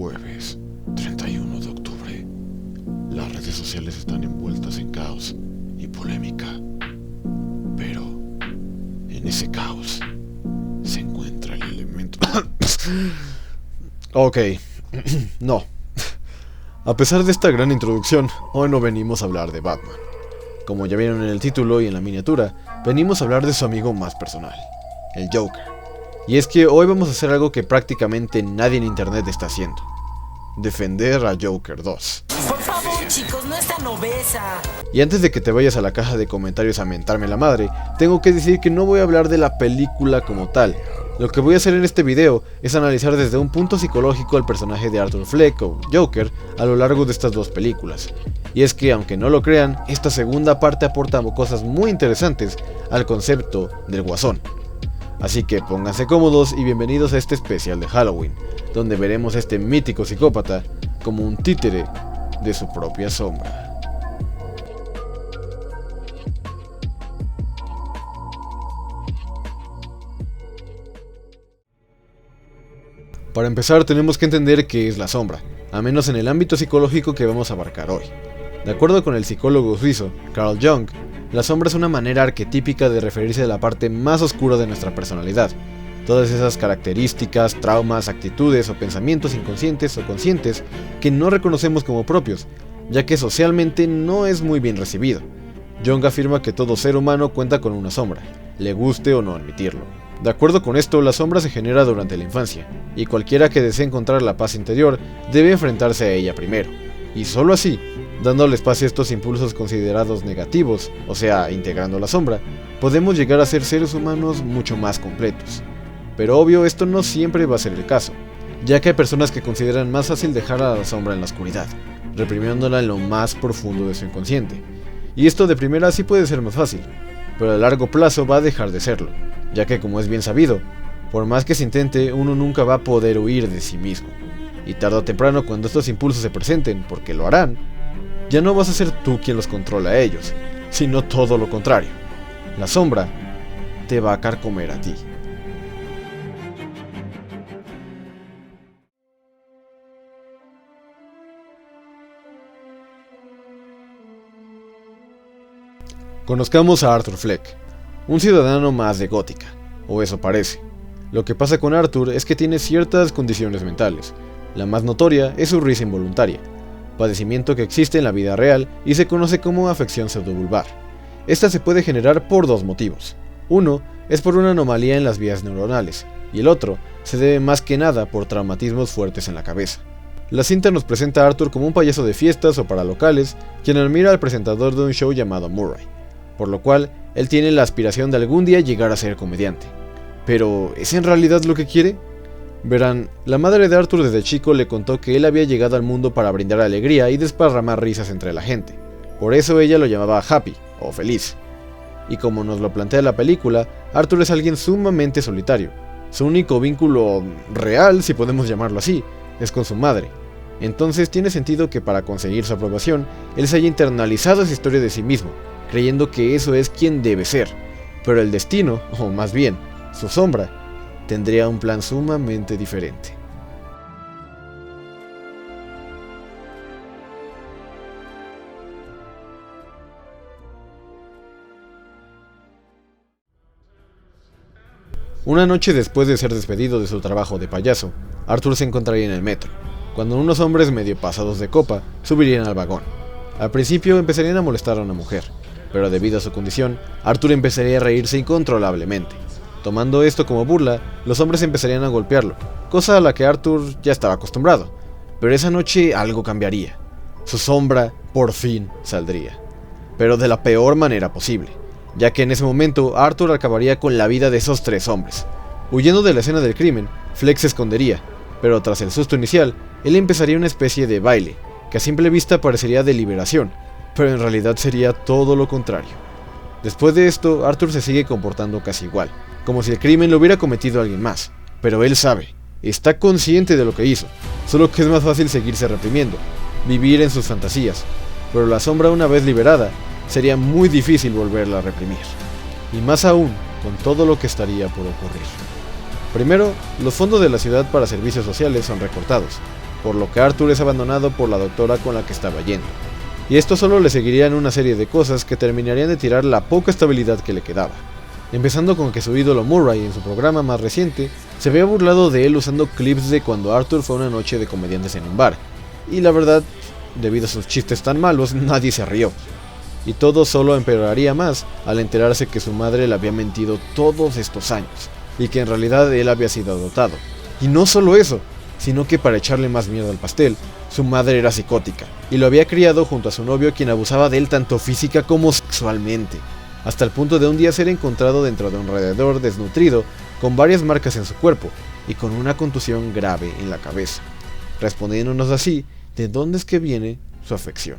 Jueves 31 de octubre. Las redes sociales están envueltas en caos y polémica. Pero en ese caos se encuentra el elemento... Ok, no. A pesar de esta gran introducción, hoy no venimos a hablar de Batman. Como ya vieron en el título y en la miniatura, venimos a hablar de su amigo más personal, el Joker. Y es que hoy vamos a hacer algo que prácticamente nadie en internet está haciendo: defender a Joker 2. Por favor, chicos, no es tan obesa. Y antes de que te vayas a la caja de comentarios a mentarme la madre, tengo que decir que no voy a hablar de la película como tal. Lo que voy a hacer en este video es analizar desde un punto psicológico al personaje de Arthur Fleck o Joker a lo largo de estas dos películas. Y es que, aunque no lo crean, esta segunda parte aporta cosas muy interesantes al concepto del Guasón. Así que pónganse cómodos y bienvenidos a este especial de Halloween, donde veremos a este mítico psicópata como un títere de su propia sombra. Para empezar, tenemos que entender qué es la sombra, al menos en el ámbito psicológico que vamos a abarcar hoy. De acuerdo con el psicólogo suizo Carl Jung, la sombra es una manera arquetípica de referirse a la parte más oscura de nuestra personalidad. Todas esas características, traumas, actitudes o pensamientos inconscientes o conscientes que no reconocemos como propios, ya que socialmente no es muy bien recibido. Jung afirma que todo ser humano cuenta con una sombra, le guste o no admitirlo. De acuerdo con esto, la sombra se genera durante la infancia, y cualquiera que desee encontrar la paz interior debe enfrentarse a ella primero, y solo así, dándole espacio a estos impulsos considerados negativos, o sea, integrando la sombra, podemos llegar a ser seres humanos mucho más completos. Pero obvio, esto no siempre va a ser el caso, ya que hay personas que consideran más fácil dejar a la sombra en la oscuridad, reprimiéndola en lo más profundo de su inconsciente. Y esto de primera sí puede ser más fácil, pero a largo plazo va a dejar de serlo, ya que, como es bien sabido, por más que se intente, uno nunca va a poder huir de sí mismo. Y tarde o temprano, cuando estos impulsos se presenten, porque lo harán, ya no vas a ser tú quien los controla a ellos, sino todo lo contrario. La sombra te va a carcomer a ti. Conozcamos a Arthur Fleck, un ciudadano más de Gótica, o eso parece. Lo que pasa con Arthur es que tiene ciertas condiciones mentales. La más notoria es su risa involuntaria, padecimiento que existe en la vida real y se conoce como afección pseudovulvar. Esta se puede generar por dos motivos. Uno es por una anomalía en las vías neuronales, y el otro se debe más que nada por traumatismos fuertes en la cabeza. La cinta nos presenta a Arthur como un payaso de fiestas o para locales, quien admira al presentador de un show llamado Murray, por lo cual él tiene la aspiración de algún día llegar a ser comediante. ¿Pero es en realidad lo que quiere? Verán, la madre de Arthur desde chico le contó que él había llegado al mundo para brindar alegría y desparramar risas entre la gente. Por eso ella lo llamaba Happy, o feliz. Y como nos lo plantea la película, Arthur es alguien sumamente solitario. Su único vínculo real, si podemos llamarlo así, es con su madre. Entonces tiene sentido que para conseguir su aprobación, él se haya internalizado esa historia de sí mismo, creyendo que eso es quien debe ser. Pero el destino, o más bien, su sombra, tendría un plan sumamente diferente. Una noche después de ser despedido de su trabajo de payaso, Arthur se encontraría en el metro, cuando unos hombres medio pasados de copa subirían al vagón. Al principio empezarían a molestar a una mujer, pero debido a su condición, Arthur empezaría a reírse incontrolablemente. Tomando esto como burla, los hombres empezarían a golpearlo, cosa a la que Arthur ya estaba acostumbrado. Pero esa noche algo cambiaría. Su sombra por fin saldría, pero de la peor manera posible, ya que en ese momento Arthur acabaría con la vida de esos tres hombres. Huyendo de la escena del crimen, Fleck se escondería, pero tras el susto inicial, él empezaría una especie de baile, que a simple vista parecería de liberación, pero en realidad sería todo lo contrario. Después de esto, Arthur se sigue comportando casi igual, como si el crimen lo hubiera cometido alguien más, pero él sabe, está consciente de lo que hizo, solo que es más fácil seguirse reprimiendo, vivir en sus fantasías, pero la sombra, una vez liberada, sería muy difícil volverla a reprimir, y más aún con todo lo que estaría por ocurrir. Primero, los fondos de la ciudad para servicios sociales son recortados, por lo que Arthur es abandonado por la doctora con la que estaba yendo. Y esto solo le seguirían una serie de cosas que terminarían de tirar la poca estabilidad que le quedaba. Empezando con que su ídolo Murray en su programa más reciente se había burlado de él usando clips de cuando Arthur fue a una noche de comediantes en un bar, y la verdad, debido a sus chistes tan malos, nadie se rió. Y todo solo empeoraría más al enterarse que su madre le había mentido todos estos años, y que en realidad él había sido adoptado. Y no solo eso, sino que para echarle más mierda al pastel, su madre era psicótica, y lo había criado junto a su novio, quien abusaba de él tanto física como sexualmente, hasta el punto de un día ser encontrado dentro de un radiador desnutrido, con varias marcas en su cuerpo, y con una contusión grave en la cabeza, respondiéndonos así de dónde es que viene su afección.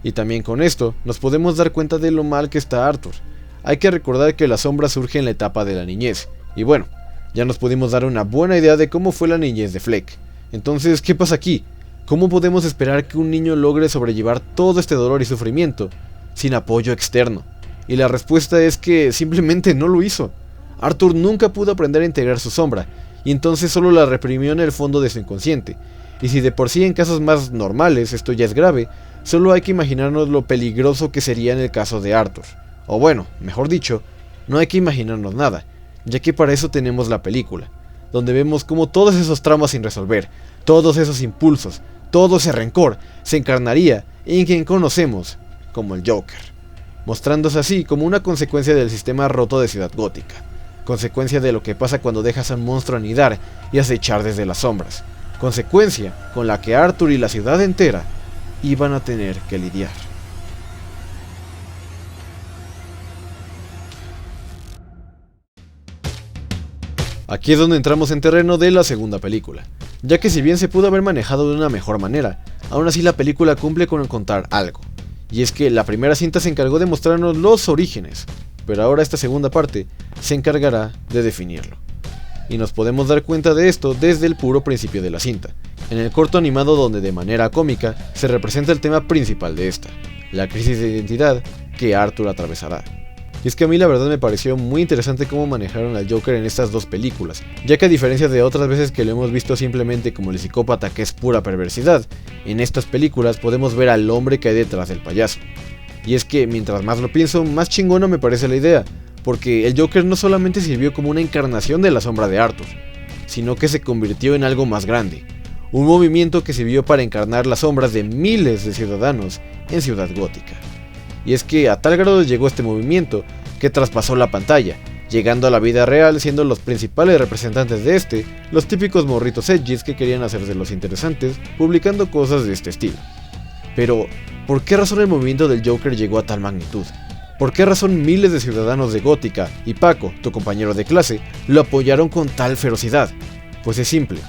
Y también con esto nos podemos dar cuenta de lo mal que está Arthur. Hay que recordar que la sombra surge en la etapa de la niñez, y bueno, ya nos pudimos dar una buena idea de cómo fue la niñez de Fleck. Entonces, ¿qué pasa aquí? ¿Cómo podemos esperar que un niño logre sobrellevar todo este dolor y sufrimiento sin apoyo externo? Y la respuesta es que simplemente no lo hizo. Arthur nunca pudo aprender a integrar su sombra, y entonces solo la reprimió en el fondo de su inconsciente. Y si de por sí en casos más normales esto ya es grave, solo hay que imaginarnos lo peligroso que sería en el caso de Arthur. O bueno, mejor dicho, no hay que imaginarnos nada, ya que para eso tenemos la película, donde vemos cómo todos esos traumas sin resolver, todos esos impulsos, todo ese rencor, se encarnaría en quien conocemos como el Joker, mostrándose así como una consecuencia del sistema roto de Ciudad Gótica, consecuencia de lo que pasa cuando dejas a un monstruo anidar y acechar desde las sombras, consecuencia con la que Arthur y la ciudad entera iban a tener que lidiar. Aquí es donde entramos en terreno de la segunda película, ya que si bien se pudo haber manejado de una mejor manera, aún así la película cumple con contar algo, y es que la primera cinta se encargó de mostrarnos los orígenes, pero ahora esta segunda parte se encargará de definirlo. Y nos podemos dar cuenta de esto desde el puro principio de la cinta, en el corto animado donde de manera cómica se representa el tema principal de esta, la crisis de identidad que Arthur atravesará. Y es que a mí la verdad me pareció muy interesante cómo manejaron al Joker en estas dos películas, ya que a diferencia de otras veces que lo hemos visto simplemente como el psicópata que es pura perversidad, en estas películas podemos ver al hombre que hay detrás del payaso. Y es que mientras más lo pienso, más chingona me parece la idea, porque el Joker no solamente sirvió como una encarnación de la sombra de Arthur, sino que se convirtió en algo más grande, un movimiento que sirvió para encarnar las sombras de miles de ciudadanos en Ciudad Gótica. Y es que a tal grado llegó este movimiento que traspasó la pantalla, llegando a la vida real siendo los principales representantes de este, los típicos morritos edgys que querían hacerse los interesantes, publicando cosas de este estilo. Pero, ¿por qué razón el movimiento del Joker llegó a tal magnitud? ¿Por qué razón miles de ciudadanos de Gótica y Paco, tu compañero de clase, lo apoyaron con tal ferocidad? Pues es simple,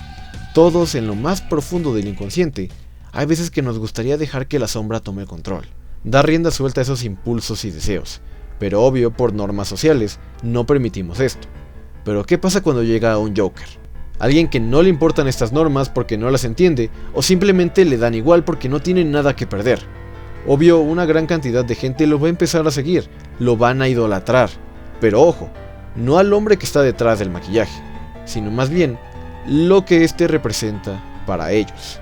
todos en lo más profundo del inconsciente, hay veces que nos gustaría dejar que la sombra tome el control, dar rienda suelta a esos impulsos y deseos, pero obvio por normas sociales no permitimos esto. Pero ¿qué pasa cuando llega un Joker? Alguien que no le importan estas normas porque no las entiende o simplemente le dan igual porque no tiene nada que perder. Obvio, una gran cantidad de gente lo va a empezar a seguir, lo van a idolatrar, pero ojo, no al hombre que está detrás del maquillaje, sino más bien lo que este representa para ellos.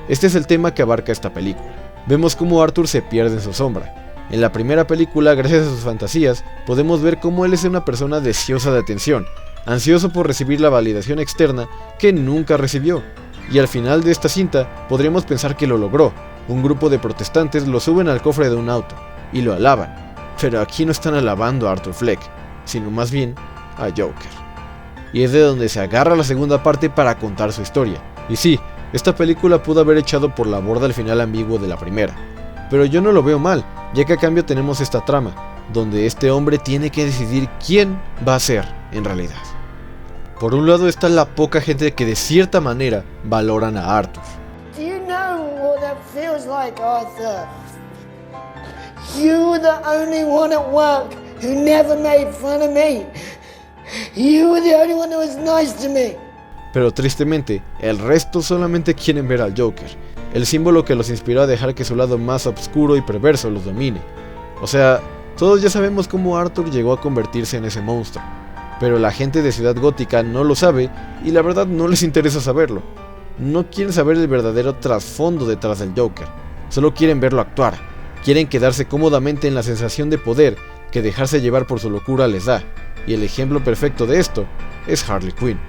Este es el tema que abarca esta película. Vemos cómo Arthur se pierde en su sombra. En la primera película, gracias a sus fantasías, podemos ver cómo él es una persona deseosa de atención, ansioso por recibir la validación externa que nunca recibió. Y al final de esta cinta, podríamos pensar que lo logró. Un grupo de protestantes lo suben al cofre de un auto y lo alaban. Pero aquí no están alabando a Arthur Fleck, sino más bien a Joker. Y es de donde se agarra la segunda parte para contar su historia. Y sí, esta película pudo haber echado por la borda el final ambiguo de la primera, pero yo no lo veo mal, ya que a cambio tenemos esta trama, donde este hombre tiene que decidir quién va a ser en realidad. Por un lado está la poca gente que de cierta manera valoran a Arthur. Do you know what that feels like, Arthur? You were the only one at work who never made fun of me. You were the only one that was nice to me. Pero tristemente, el resto solamente quieren ver al Joker, el símbolo que los inspiró a dejar que su lado más oscuro y perverso los domine. O sea, todos ya sabemos cómo Arthur llegó a convertirse en ese monstruo, pero la gente de Ciudad Gótica no lo sabe y la verdad no les interesa saberlo. no quieren saber el verdadero trasfondo detrás del Joker, solo quieren verlo actuar, quieren quedarse cómodamente en la sensación de poder que dejarse llevar por su locura les da, y el ejemplo perfecto de esto es Harley Quinn.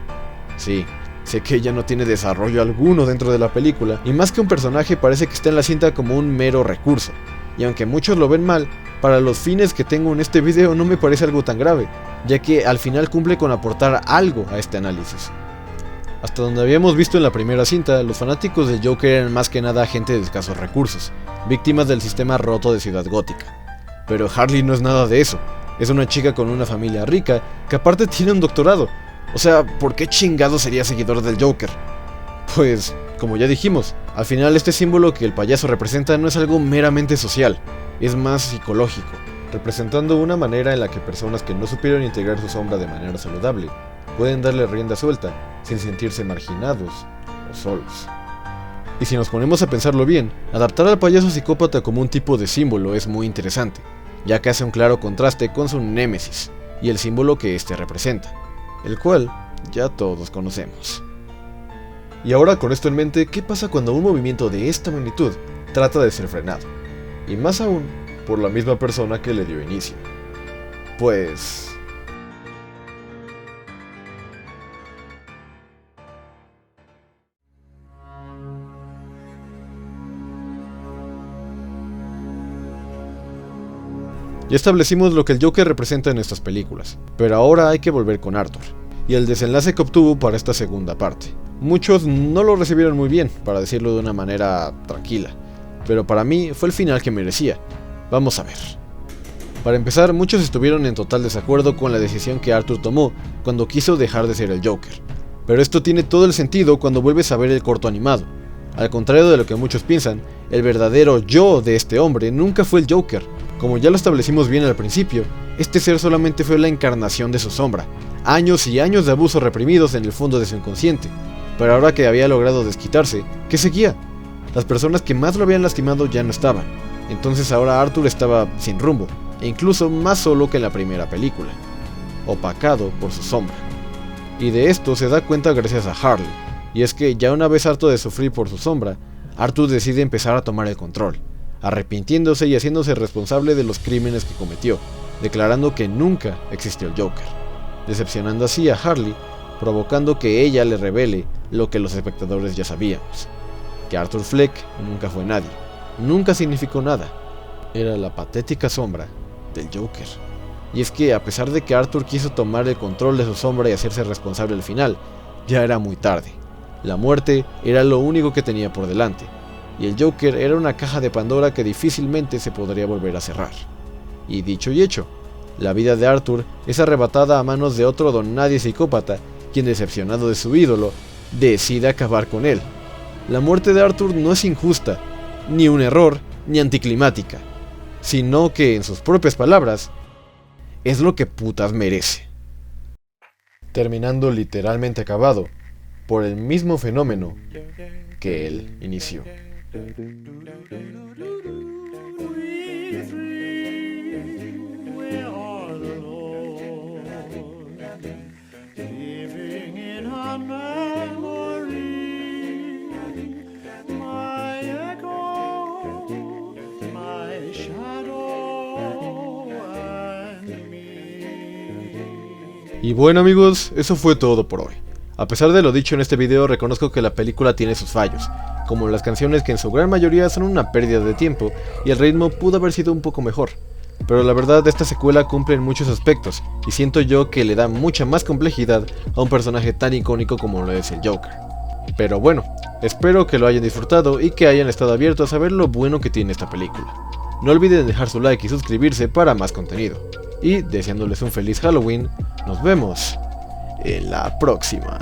Sí, sé que ella no tiene desarrollo alguno dentro de la película, y más que un personaje parece que está en la cinta como un mero recurso, y aunque muchos lo ven mal, para los fines que tengo en este video no me parece algo tan grave, ya que al final cumple con aportar algo a este análisis. Hasta donde habíamos visto en la primera cinta, los fanáticos del Joker eran más que nada gente de escasos recursos, víctimas del sistema roto de Ciudad Gótica. Pero Harley no es nada de eso, es una chica con una familia rica que aparte tiene un doctorado. O sea, ¿por qué chingado sería seguidor del Joker? Pues, como ya dijimos, al final este símbolo que el payaso representa no es algo meramente social, es más psicológico, representando una manera en la que personas que no supieron integrar su sombra de manera saludable pueden darle rienda suelta sin sentirse marginados o solos. Y si nos ponemos a pensarlo bien, adaptar al payaso psicópata como un tipo de símbolo es muy interesante, ya que hace un claro contraste con su némesis y el símbolo que éste representa, el cual ya todos conocemos. Y ahora con esto en mente, ¿qué pasa cuando un movimiento de esta magnitud trata de ser frenado? Y más aún, por la misma persona que le dio inicio. Pues... ya establecimos lo que el Joker representa en estas películas, pero ahora hay que volver con Arthur, y el desenlace que obtuvo para esta segunda parte. Muchos no lo recibieron muy bien, para decirlo de una manera tranquila, pero para mí fue el final que merecía. Vamos a ver. Para empezar, muchos estuvieron en total desacuerdo con la decisión que Arthur tomó cuando quiso dejar de ser el Joker, pero esto tiene todo el sentido cuando vuelves a ver el corto animado. Al contrario de lo que muchos piensan, el verdadero yo de este hombre nunca fue el Joker. Como ya lo establecimos bien al principio, este ser solamente fue la encarnación de su sombra, años y años de abusos reprimidos en el fondo de su inconsciente, pero ahora que había logrado desquitarse, ¿qué seguía? Las personas que más lo habían lastimado ya no estaban, entonces ahora Arthur estaba sin rumbo, e incluso más solo que en la primera película, opacado por su sombra. Y de esto se da cuenta gracias a Harley, y es que ya una vez harto de sufrir por su sombra, Arthur decide empezar a tomar el control, arrepintiéndose y haciéndose responsable de los crímenes que cometió, declarando que nunca existió el Joker, decepcionando así a Harley, provocando que ella le revele lo que los espectadores ya sabíamos, que Arthur Fleck nunca fue nadie, nunca significó nada, era la patética sombra del Joker. Y es que a pesar de que Arthur quiso tomar el control de su sombra y hacerse responsable al final, ya era muy tarde, la muerte era lo único que tenía por delante, y el Joker era una caja de Pandora que difícilmente se podría volver a cerrar. Y dicho y hecho, la vida de Arthur es arrebatada a manos de otro don nadie psicópata, quien decepcionado de su ídolo, decide acabar con él. La muerte de Arthur no es injusta, ni un error, ni anticlimática, sino que, en sus propias palabras, es lo que putas merece. Terminando literalmente acabado por el mismo fenómeno que él inició. Y bueno amigos, eso fue todo por hoy. A pesar de lo dicho en este video, reconozco que la película tiene sus fallos, como las canciones que en su gran mayoría son una pérdida de tiempo y el ritmo pudo haber sido un poco mejor. Pero la verdad, esta secuela cumple en muchos aspectos y siento yo que le da mucha más complejidad a un personaje tan icónico como lo es el Joker. Pero bueno, espero que lo hayan disfrutado y que hayan estado abiertos a ver lo bueno que tiene esta película. No olviden dejar su like y suscribirse para más contenido. Y deseándoles un feliz Halloween, nos vemos en la próxima.